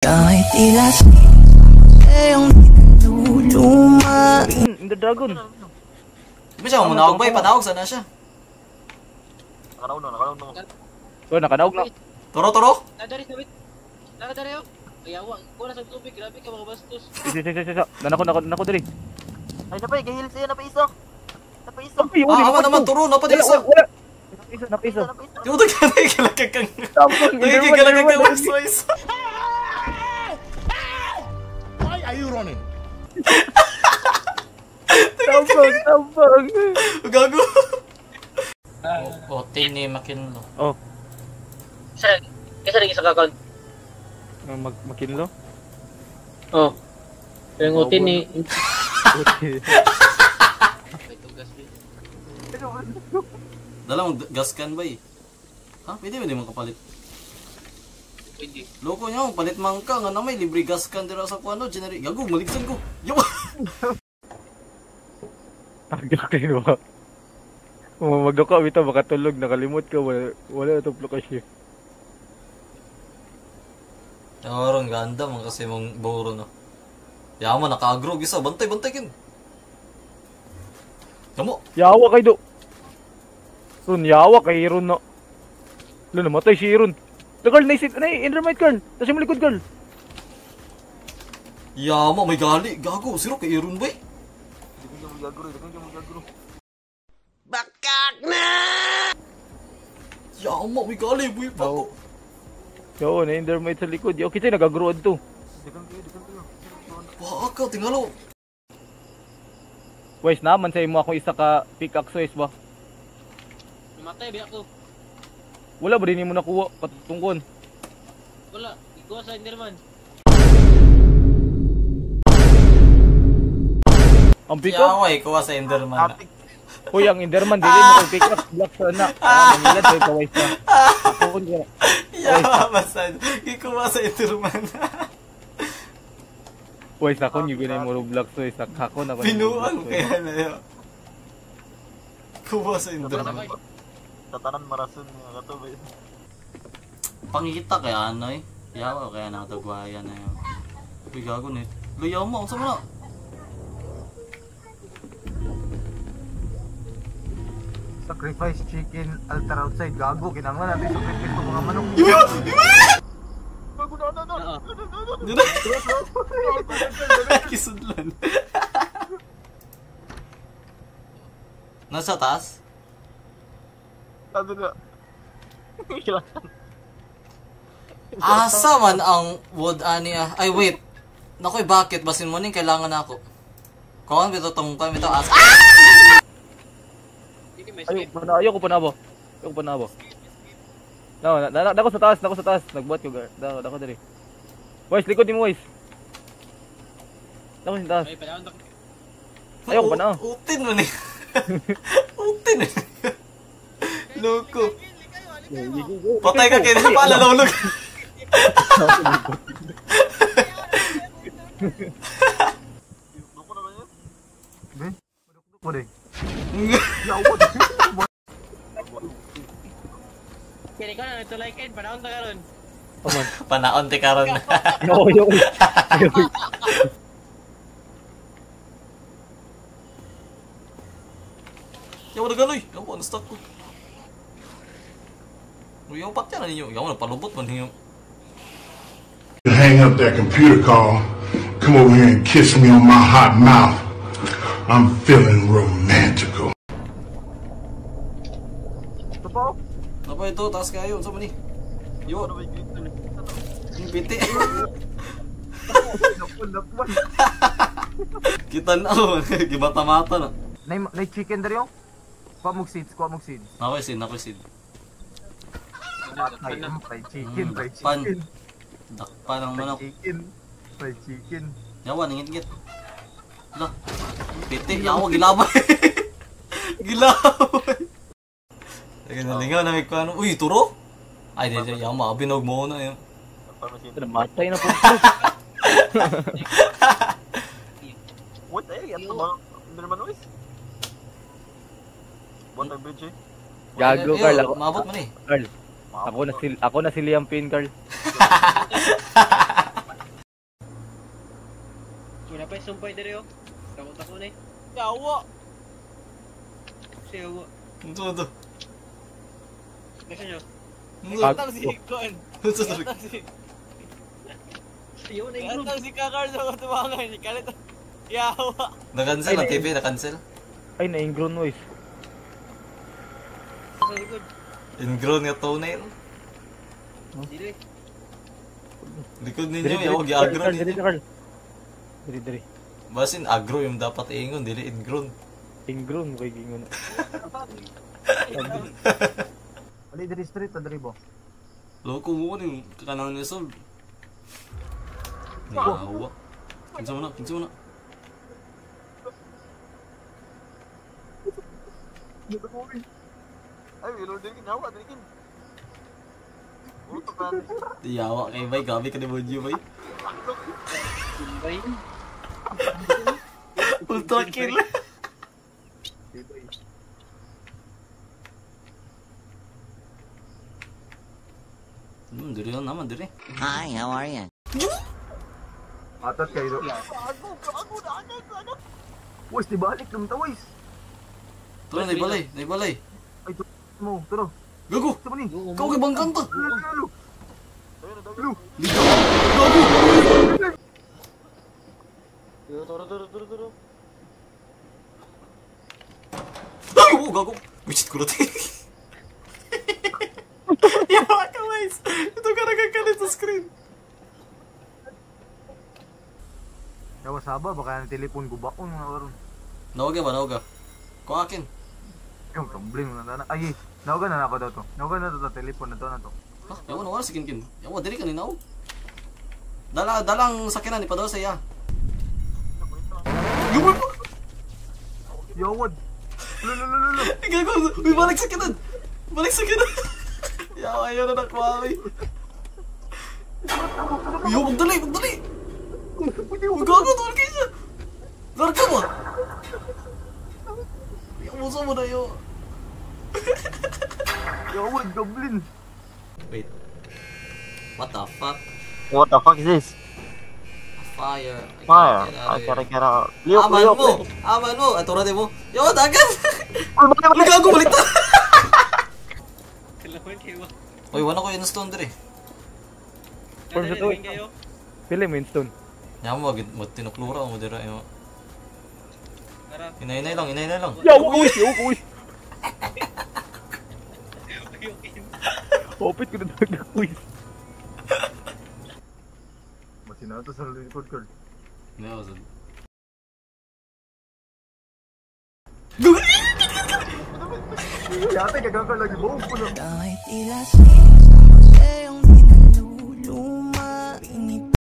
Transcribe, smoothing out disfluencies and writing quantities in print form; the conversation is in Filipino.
Kahit ilas yung niluluma. The dragon. Di ba siya manawag ba? Ipanawag sana siya. Nakanaog na. Oh, nakanaog na. Toro? Nadari sa wit. Nadari ako. Ayawa, ko na sa tubig. Grabe ka mga bastos. Isa. Nanako diri. Ay, napay, gahil sa'yo, napaiso. Aman naman, turo, napadisa. Napisa. Di mo nagkalagag kang... Nagkalagag kang wax-wise. Why are you running? Tampang. Gago. Tin ni Makinlo. Oh. Isa rin isa kakon. Makinlo? Oh. Yung utin ni... Dalang gas can ba eh? Ha? Pwede mo makapalit? Pwede. Loko niya, palit man ka nga na may libre gas can dira sa kuano, generic. Gago, maligsan ko. Yo. Agak kayo ba? Magdaka bitaw makatulog, nakalimot ka, wala na tuplo kasi. Orang ganda man kasi mong buro no. Yaman naka-agro gisa, bantay kin. Kamo. Yawa kay do. Ron, yawa kay Ron na. Lo namatay si Ron. Girl, Endermite girl. Tapos yung malikod girl. Yama, may gali. Gago, siro kay Ron ba eh? Bakak na! Yama, may gali. Buhay pa ko. Yo, na Endermite sa likod. Yo, kita nag-agroad to. Waka, tingalo. Wais naman sa imo ako isa ka pickaxe wais ba? Namatay ba ako? Wala ba din mo nakuha patungkon? Wala. Ikuha sa Enderman. Ang pickaxe? Yaway, kuha sa Enderman. Hoy, ang Enderman dili mo kay pickaxe black sa na. Manilad kay kawais na. Ako ko. Yawa, masad. Ikuha sa Enderman. Wais ako yung ginay mo Roblox wais ako na ko. Pinuan kaya na yun. Kuha sa Enderman. Tatanan marason nga kato ba yun? Pangita kaya ano eh. Yawa kaya nakatagwaya na yun. Uy, gago na eh. Luyaw mo, saan mo na? Sacrifice chicken altar outside. Gago, kinanglan natin sacrifice ng mga manok. Gago na. Kisudlan. Nasa taas? Ano na? Asa man ang wood ani ah. Ay wait. Nakoy bakit basin mo ning kailangan ako. Kuan bito tong kuan bito asa. Ayoko pa na ba? Nako sa taas, nagbuhat ko guard. Nako diri. Wais, likod ni mo wais. Nako sa taas. Ay, pala ako. Ayoko pa na. Utin mo ni. Utin. Loko. Patay ka kaya pa lalulog. Loko naman yun? Madukduk mo din. Kini ko na ito like it. Panahon ta karon. Panaon ti karon. Yo. Yaw na galoy. Yaw na stuck ko. Yaw patya na ninyo. Yaw na palubot man ninyo. You hang up that computer call, come over here and kiss me on my hot mouth. I'm feeling romantical. Ito po? Apa ito? Taas kayo. Saan mo ni? Yo. Yung piti. Napon. Kita na ako. Gibata-mata na. Nay chicken dari yung? Kuha mong seeds. Nakoy sid. Fried chicken. Dakpa ng manok. Fried chicken. Yawa, nangit-ngit. Lah. Piti. Yawa, gilabay. Gilabay. Sige, nalingaw na may kuano. Uy, turo? Ay, di. Yawa, makabinog mo na yun. Namatay na po. What the hell? Ano ba? Enderman noise? What ang bridge eh? Gago Carl ako. Maabot mo ni. Carl. Ako na si Liam Pin Carl. May sumpay diri oh. Tako na eh. Yawa! Siya wa. Ito. Kasi nyo. Gatang si Kon. Gatang si... Ayaw na yung Gatang si Kakar sa tumangan. Kalit. Yawa! Na-cancel ang TV, na-cancel. Ay, na-ingrown voice. sa likod. Ingrown nga toenail. Dili. Likod ninyo, yaw, gi-agro ninyo. Carl. Diri. Basin, agro yung dapat ingon, dili ingrown. Ingrown, kay gingon. Ali diri street ta diri bo. Loko mo yung kakanang ni Sol. Yawa. Pinsa mo na. Ay, wilor din yawa, din. Utok na. Yawa kay Bay, gabi ka ni Bonjo Bay. Bay. Ultra kill. Diri lang naman, diri. Hi, how are you? Atat kayo. Wais di balik nang tawis. Tara, naibalay. Ay to mo, tara. Gago! Sama ni. Kau kay bang kanta! Lu. Turo. Ay! Oh, gago! Wichit ko natin. Yawa ka, guys! Ito ka nagkakalit sa screen. Yawa saba baka ang telepon ko baon nga karon. Nawaga ba? Kung akin. Yung problem na na. Ay, nawagan na ako daw to. Nawagan na to sa telepon na to. Ha? Yawa, nawala si Kinkin. Yawa, diri ka ninaw. Dalang sakinan, ipadala sa iya. Gawin mo! Yawad. Lu. Gago! Uy, balik sakinan! Yawa, ayaw na nakuha, uy. Uy, magdali! Gago, tuwal kayo siya! Larga mo! Musa mo na yun. Yawad goblin. Wait. What the fuck? What the fuck is this? Fire. Fire. I gotta get out. Aman mo! Atura din mo. Yo, dagan! Uy, gago, baliktad! Kailangan kayo. Uy, wala ko yung stone diri. Form sa to. Kayo. Pili mo yung stone. Yaman mo, tinuklura mo dira. Harap. Inay lang. Yawa ko is. Hopit ko na nag-quiz. Masinato sa likod ko. Yawa, sabi. Yate kagaka lagi mo puno. Kahit tila